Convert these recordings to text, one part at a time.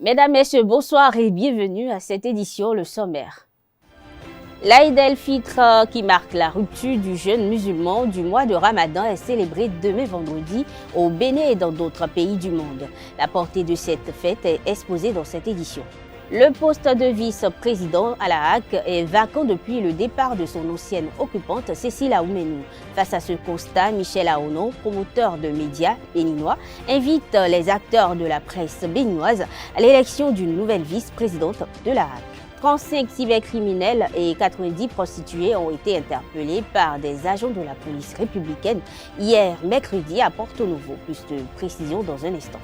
Mesdames, Messieurs, bonsoir et bienvenue à cette édition, le sommaire. L'Aïd el-Fitr, qui marque la rupture du jeûne musulman du mois de Ramadan, est célébré demain vendredi au Bénin et dans d'autres pays du monde. La portée de cette fête est exposée dans cette édition. Le poste de vice-président à la HAC est vacant depuis le départ de son ancienne occupante, Cécile Aoumenou. Face à ce constat, Michel Aono, promoteur de médias béninois, invite les acteurs de la presse béninoise à l'élection d'une nouvelle vice-présidente de la HAC. 35 cybercriminels et 90 prostituées ont été interpellés par des agents de la police républicaine hier mercredi à Porto Novo. Plus de précisions dans un instant.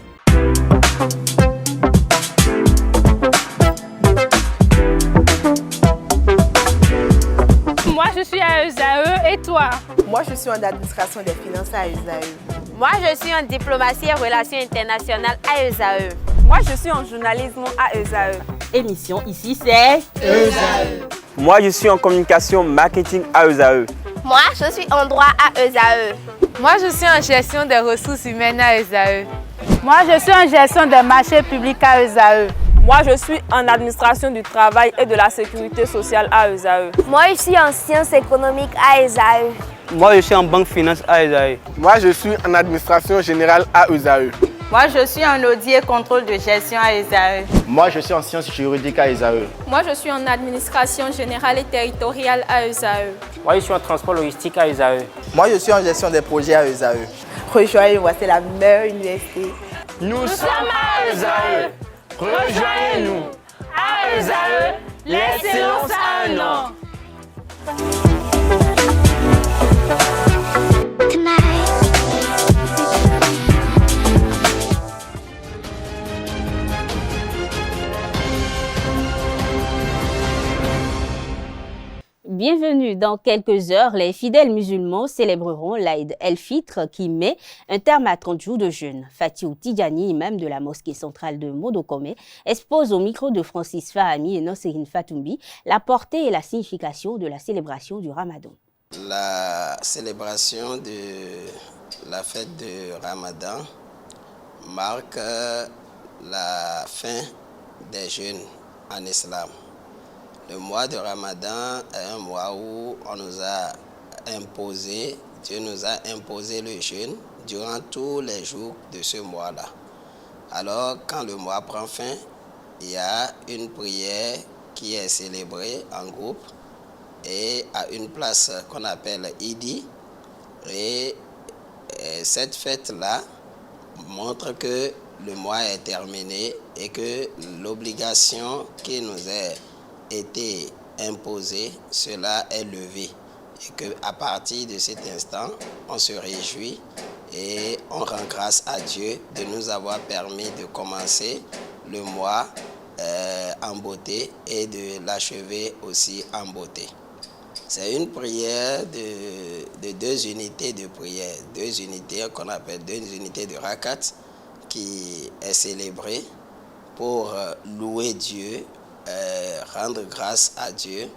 Moi, je suis à ESAE et toi? Moi, je suis en administration des finances à ESAE. Moi, je suis en diplomatie et relations internationales à ESAE. Moi, je suis en journalisme à ESAE. Émission ici, c'est ESAE. Moi, je suis en communication marketing à ESAE. Moi, je suis en droit à ESAE. Moi, je suis en gestion des ressources humaines à ESAE. Moi, je suis en gestion des marchés publics à ESAE. Moi, je suis en administration du travail et de la sécurité sociale à ESAE. Moi, je suis en sciences économiques à ESAE. Moi, je suis en banque finance à ESAE. Moi, je suis en administration générale à ESAE. Moi, je suis en audit et contrôle de gestion à ESAE. Moi, je suis en sciences juridiques à ESAE. Moi, je suis en administration générale et territoriale à ESAE. Moi, je suis en transport logistique à ESAE. Moi, je suis en gestion des projets à ESAE. Rejoignez-moi, c'est la meilleure université. Nous sommes à ESAE. Rejoignez-nous. À ESAE, l'excellence a un nom. Bienvenue. Dans quelques heures, les fidèles musulmans célébreront l'Aïd el-Fitr qui met un terme à 30 jours de jeûne. Fatiu Tidjani, imam de la mosquée centrale de Modokome, expose au micro de Francis Fahami et Nosserine Fatoumbi la portée et la signification de la célébration du Ramadan. La célébration de la fête de Ramadan marque la fin des jeûnes en islam. Le mois de Ramadan est un mois où on nous a imposé, Dieu nous a imposé le jeûne durant tous les jours de ce mois-là. Alors, quand le mois prend fin, il y a une prière qui est célébrée en groupe et à une place qu'on appelle Idi. Et cette fête-là montre que le mois est terminé et que l'obligation qui nous est été imposé, cela est levé et qu'à partir de cet instant, on se réjouit et on rend grâce à Dieu de nous avoir permis de commencer le mois en beauté et de l'achever aussi en beauté. C'est une prière de deux unités de prière, deux unités qu'on appelle deux unités de rakat qui est célébrée pour louer Dieu, rendre grâce à Dieu.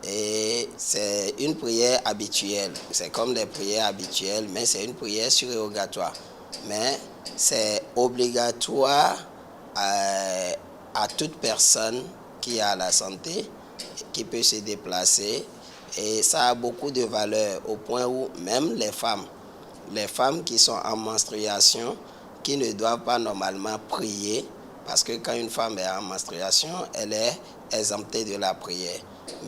Et c'est une prière habituelle. C'est comme des prières habituelles, mais c'est une prière surrogatoire. Mais c'est obligatoire à toute personne qui a la santé, qui peut se déplacer. Et ça a beaucoup de valeur au point où même les femmes qui sont en menstruation, qui ne doivent pas normalement prier, parce que quand une femme est en menstruation, elle est exemptée de la prière.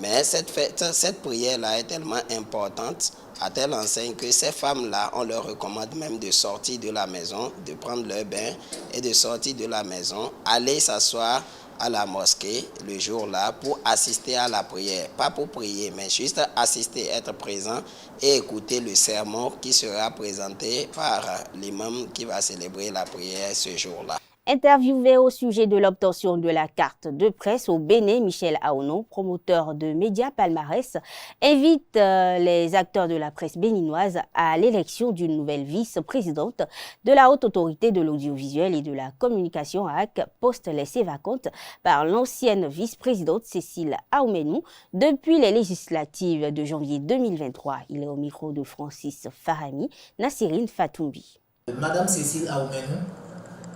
Mais cette prière-là est tellement importante à telle enseigne que ces femmes-là, on leur recommande même de sortir de la maison, de prendre leur bain et de sortir de la maison, aller s'asseoir à la mosquée le jour-là pour assister à la prière. Pas pour prier, mais juste assister, être présent et écouter le sermon qui sera présenté par l'imam qui va célébrer la prière ce jour-là. Interviewé au sujet de l'obtention de la carte de presse au Bénin, Michel Aono, promoteur de médias palmarès, invite les acteurs de la presse béninoise à l'élection d'une nouvelle vice-présidente de la Haute Autorité de l'Audiovisuel et de la Communication HAC, poste laissé vacante par l'ancienne vice-présidente Cécile Aoumenou depuis les législatives de janvier 2023. Il est au micro de Francis Fahami, Nosserine Fatoumbi. Madame Cécile Aoumenou,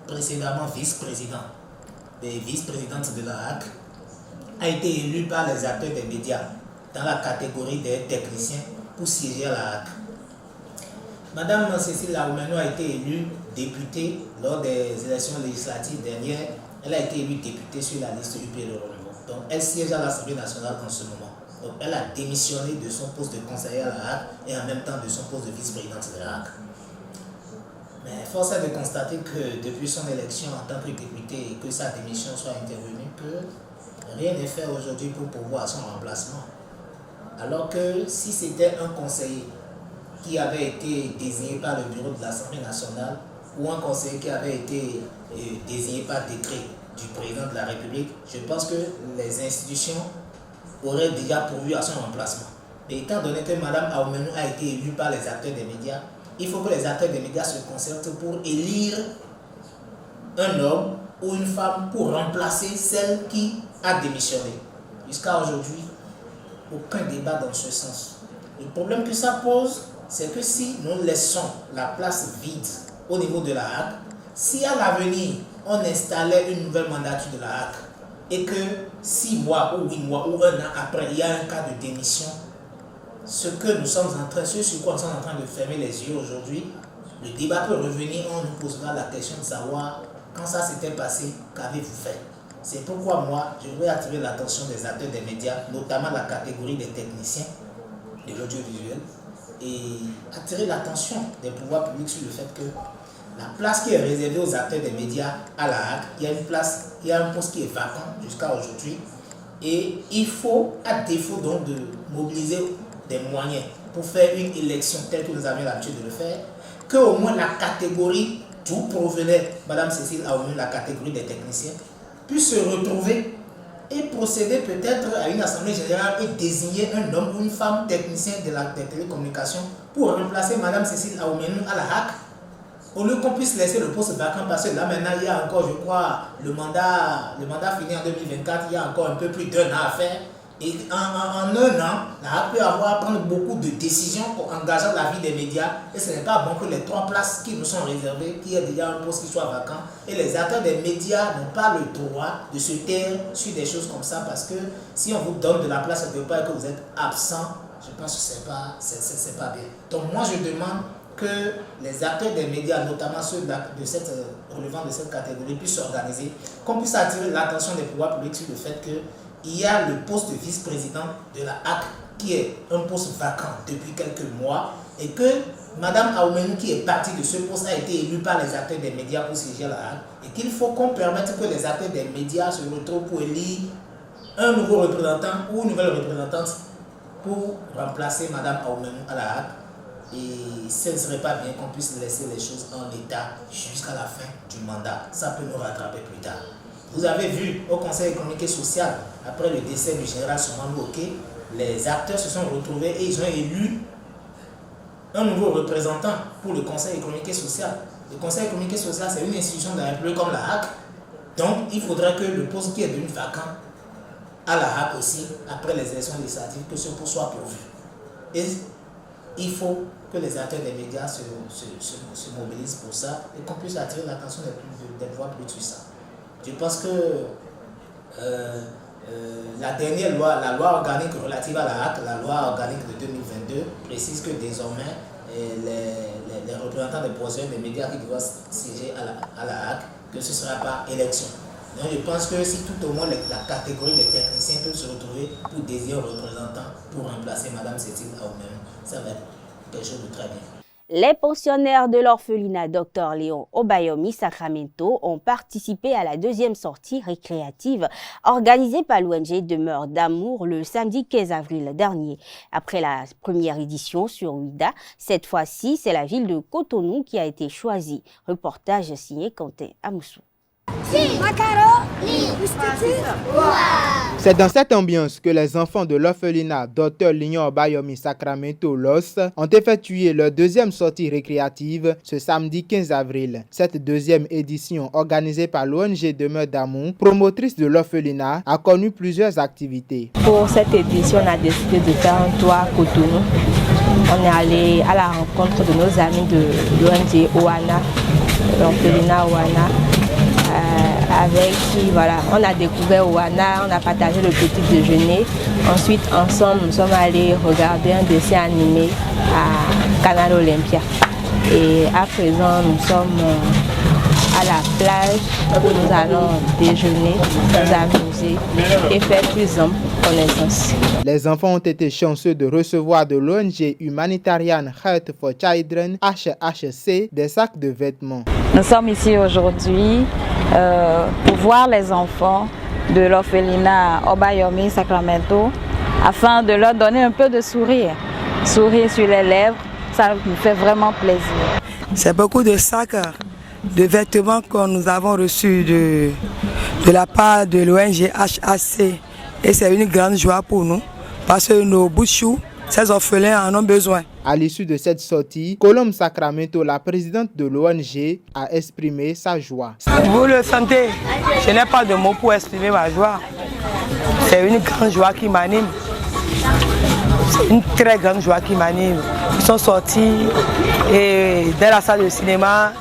précédemment vice-présidente des vice-présidentes de la HAC, a été élue par les acteurs des médias dans la catégorie des techniciens pour siéger à la HAC. Madame Cécile Aoumeno a été élue députée lors des élections législatives dernières. Elle a été élue députée sur la liste UP Le Renouveau. Donc elle siège à l'Assemblée nationale en ce moment. Donc elle a démissionné de son poste de conseillère à la HAC et en même temps de son poste de vice-présidente de la HAC. Mais force est de constater que depuis son élection en tant que députée et que sa démission soit intervenue, que rien n'est fait aujourd'hui pour pourvoir son remplacement. Alors que si c'était un conseiller qui avait été désigné par le bureau de l'Assemblée nationale ou un conseiller qui avait été désigné par décret du président de la République, je pense que les institutions auraient déjà pourvu à son remplacement. Mais étant donné que Mme Aoumeno a été élue par les acteurs des médias, il faut que les acteurs des médias se concertent pour élire un homme ou une femme pour remplacer celle qui a démissionné. Jusqu'à aujourd'hui, aucun débat dans ce sens. Le problème que ça pose, c'est que si nous laissons la place vide au niveau de la HAC, si à l'avenir on installait une nouvelle mandature de la HAC et que 6 mois ou 8 mois ou 1 an après, il y a un cas de démission, ce que nous sommes en train, ce sur quoi nous sommes en train de fermer les yeux aujourd'hui, le débat peut revenir, on nous posera la question de savoir quand ça s'était passé, qu'avez-vous fait? C'est pourquoi moi, je voudrais attirer l'attention des acteurs des médias, notamment la catégorie des techniciens de l'audiovisuel, et attirer l'attention des pouvoirs publics sur le fait que la place qui est réservée aux acteurs des médias à la HAC, il y a un poste qui est vacant jusqu'à aujourd'hui, et il faut, à défaut donc de mobiliser des moyens pour faire une élection telle que nous avions l'habitude de le faire, qu'au moins la catégorie d'où provenait Mme Cécile Aoumeno, la catégorie des techniciens, puisse se retrouver et procéder peut-être à une assemblée générale et désigner un homme ou une femme technicien des télécommunications pour remplacer Mme Cécile Aoumeno à la HAC, au lieu qu'on puisse laisser le poste vacant, parce que là maintenant il y a encore, je crois, le mandat fini en 2024, il y a encore un peu plus d'1 an à faire. Et en 1 an, la HAC peut prendre beaucoup de décisions engageant la vie des médias, et ce n'est pas bon que les 3 places qui nous sont réservées, qu'il y ait déjà un poste qui soit vacant, et les acteurs des médias n'ont pas le droit de se taire sur des choses comme ça, parce que si on vous donne de la place quelque part et que vous êtes absent, je pense que c'est pas bien. Donc moi je demande que les acteurs des médias, notamment ceux relevant de cette catégorie, puissent s'organiser, qu'on puisse attirer l'attention des pouvoirs publics sur le fait que il y a le poste de vice-président de la HAC qui est un poste vacant depuis quelques mois et que Mme Aoumeno qui est partie de ce poste a été élue par les acteurs des médias pour siéger à la HAC et qu'il faut qu'on permette que les acteurs des médias se retrouvent pour élire un nouveau représentant ou une nouvelle représentante pour remplacer Mme Aoumeno à la HAC. Et ce ne serait pas bien qu'on puisse laisser les choses en l'état jusqu'à la fin du mandat. Ça peut nous rattraper plus tard. Vous avez vu au Conseil économique et social, après le décès du général Soumanou Oké, les acteurs se sont retrouvés et ils ont élu un nouveau représentant pour le Conseil économique et social. Le Conseil économique et social, c'est une institution de la République comme la HAC. Donc, il faudrait que le poste qui est devenu vacant à la HAC aussi, après les élections législatives, que ce poste soit pourvu. Et il faut que les acteurs des médias se mobilisent pour ça et qu'on puisse attirer l'attention des pouvoirs publics sur ça. Je pense que la dernière loi, la loi organique relative à la HAC, la loi organique de 2022, précise que désormais les représentants des professionnels des médias qui doivent siéger à la HAC, que ce ne sera pas élection. Donc je pense que si tout au moins la catégorie des techniciens peut se retrouver pour désigner un représentant pour remplacer Mme Cécile Aoumeno, ça va être quelque chose de très bien. Les pensionnaires de l'orphelinat Dr Léon Obayomi Sacramento ont participé à la 2e sortie récréative organisée par l'ONG Demeure d'Amour le samedi 15 avril dernier. Après la première édition sur Ouida, cette fois-ci, c'est la ville de Cotonou qui a été choisie. Reportage signé Quentin Amoussou. C'est dans cette ambiance que les enfants de l'orphelinat Dr Léon Obayomi Sacramento Los ont effectué leur 2e sortie récréative ce samedi 15 avril. Cette 2e édition organisée par l'ONG Demeure d'Amour, promotrice de l'orphelinat, a connu plusieurs activités. Pour cette édition, on a décidé de faire un tour à Cotonou. On est allé à la rencontre de nos amis de l'ONG Oana, l'orphelinat Oana, avec qui voilà, on a découvert Oana, on a partagé le petit déjeuner. Ensuite, ensemble, nous sommes allés regarder un dessin animé à Canal Olympia. Et à présent, nous sommes à la plage où nous allons déjeuner, nous amuser et faire plus ample connaissance. Les enfants ont été chanceux de recevoir de l'ONG Humanitarian Heart for Children, HHC, des sacs de vêtements. Nous sommes ici aujourd'hui pour voir les enfants de l'orphelinat Obayomi Sacramento afin de leur donner un peu de sourire. Sourire sur les lèvres, ça nous fait vraiment plaisir. C'est beaucoup de sacs de vêtements que nous avons reçus de la part de l'ONG HHC. Et c'est une grande joie pour nous parce que nos bouts de chou, ces orphelins en ont besoin. À l'issue de cette sortie, Colombe Sacramento, la présidente de l'ONG, a exprimé sa joie. Vous le sentez, je n'ai pas de mots pour exprimer ma joie. C'est une grande joie qui m'anime. C'est une très grande joie qui m'anime. Ils sont sortis et dans la salle de cinéma,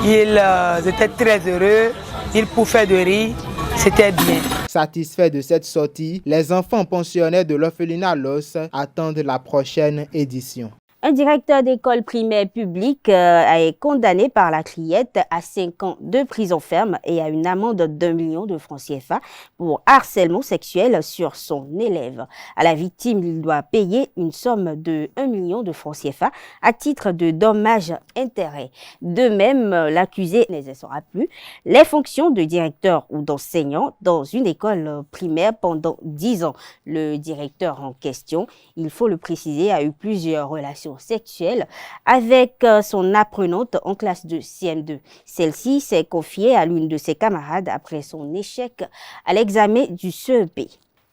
ils étaient très heureux, ils pouffaient de rire, c'était bien. Satisfaits de cette sortie, les enfants pensionnaires de l'orphelinat Los attendent la prochaine édition. Un directeur d'école primaire publique est condamné par la Criette à 5 ans de prison ferme et à une amende d'1 million de francs CFA pour harcèlement sexuel sur son élève. À la victime, il doit payer une somme de 1 million de francs CFA à titre de dommages-intérêts. De même, l'accusé n'exercera plus les fonctions de directeur ou d'enseignant dans une école primaire pendant 10 ans. Le directeur en question, il faut le préciser, a eu plusieurs relations sexuelle avec son apprenante en classe de CM2. Celle-ci s'est confiée à l'une de ses camarades après son échec à l'examen du CEP.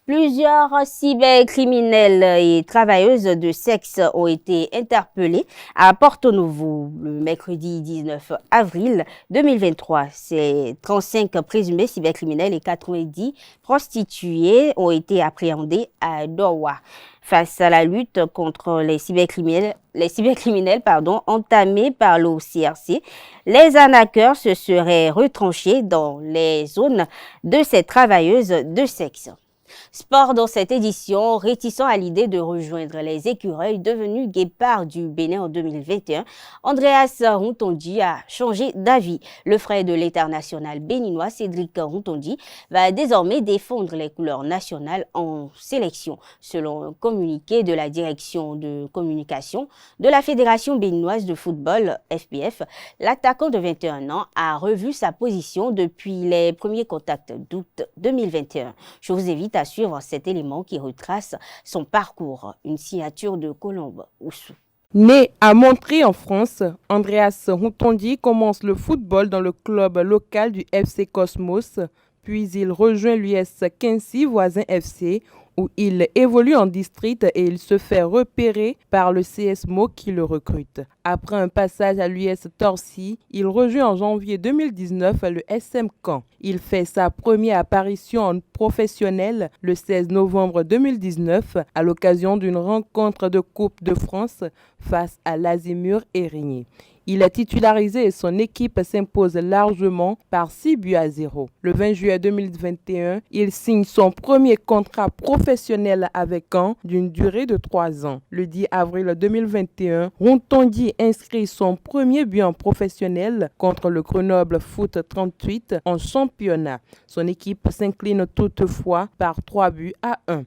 Plusieurs cybercriminels et travailleuses de sexe ont été interpellés à Porto Novo le mercredi 19 avril 2023. Ces 35 présumés cybercriminels et 90 prostituées ont été appréhendés à Dowa. Face à la lutte contre les cybercriminels entamée par l'OCRC, les arnaqueurs se seraient retranchés dans les zones de ces travailleuses de sexe. Sport dans cette édition, réticent à l'idée de rejoindre les écureuils devenus guépards du Bénin en 2021, Andreas Rontondi a changé d'avis. Le frère de l'international béninois Cédric Rontondi va désormais défendre les couleurs nationales en sélection. Selon un communiqué de la direction de communication de la Fédération béninoise de football, FBF, l'attaquant de 21 ans a revu sa position depuis les premiers contacts d'août 2021. Je vous invite à suivre cet élément qui retrace son parcours, une signature de Colombe Oussou. Né à Montré en France, Andreas Rontondi commence le football dans le club local du FC Cosmos, puis il rejoint l'US Quincy voisin FC où il évolue en district et il se fait repérer par le CSMO qui le recrute. Après un passage à l'US Torcy, il rejoint en janvier 2019 le SM Caen. Il fait sa première apparition en professionnel le 16 novembre 2019 à l'occasion d'une rencontre de Coupe de France face à l'Azimur Érigné. Il est titularisé et son équipe s'impose largement par 6-0. Le 20 juillet 2021, il signe son premier contrat professionnel avec Caen d'une durée de 3 ans. Le 10 avril 2021, Rontondi inscrit son premier but en professionnel contre le Grenoble Foot 38 en championnat. Son équipe s'incline toutefois par 3-1.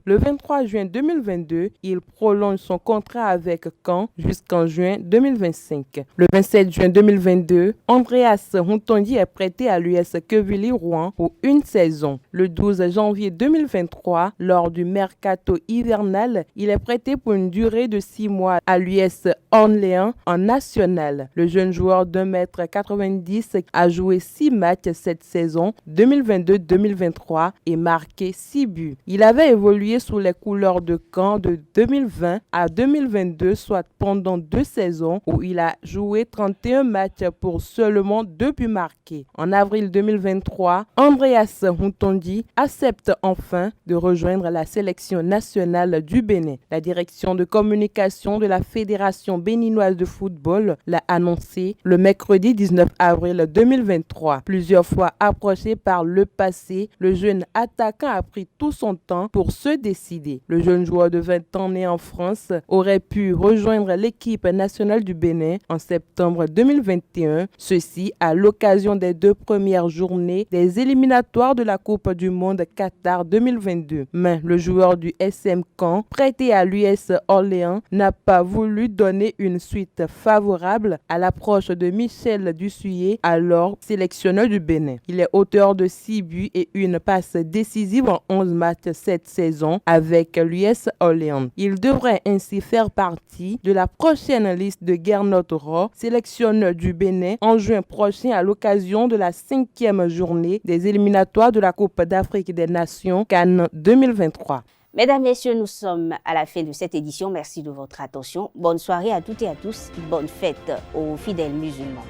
Le 23 juin 2022, il prolonge son contrat avec Caen jusqu'en juin 2025. Le 27 juin 2022, Andreas Rontondi est prêté à l'US Quevilly-Rouen pour une saison. Le 12 janvier 2023, lors du mercato hivernal, il est prêté pour une durée de 6 mois à l'US Orléans en national. Le jeune joueur d'1,90 m a joué 6 matchs cette saison 2022-2023 et marqué 6 buts. Il avait évolué sous les couleurs de Caen de 2020 à 2022, soit pendant 2 saisons où il a joué 30 31 matchs pour seulement 2 buts marqués. En avril 2023, Andreas Huntondi accepte enfin de rejoindre la sélection nationale du Bénin. La direction de communication de la Fédération béninoise de football l'a annoncé le mercredi 19 avril 2023. Plusieurs fois approché par le passé, le jeune attaquant a pris tout son temps pour se décider. Le jeune joueur de 20 ans né en France aurait pu rejoindre l'équipe nationale du Bénin en septembre 2021, ceci à l'occasion des 2 premières journées des éliminatoires de la Coupe du Monde Qatar 2022. Mais le joueur du SM Caen, prêté à l'US Orléans, n'a pas voulu donner une suite favorable à l'approche de Michel Dussuyer, alors sélectionneur du Bénin. Il est auteur de 6 buts et une passe décisive en 11 matchs cette saison avec l'US Orléans. Il devrait ainsi faire partie de la prochaine liste de Gernot Rohr, sélectionneur du Bénin, en juin prochain à l'occasion de la 5e journée des éliminatoires de la Coupe d'Afrique des Nations CAN 2023. Mesdames, Messieurs, nous sommes à la fin de cette édition. Merci de votre attention. Bonne soirée à toutes et à tous. Bonne fête aux fidèles musulmans.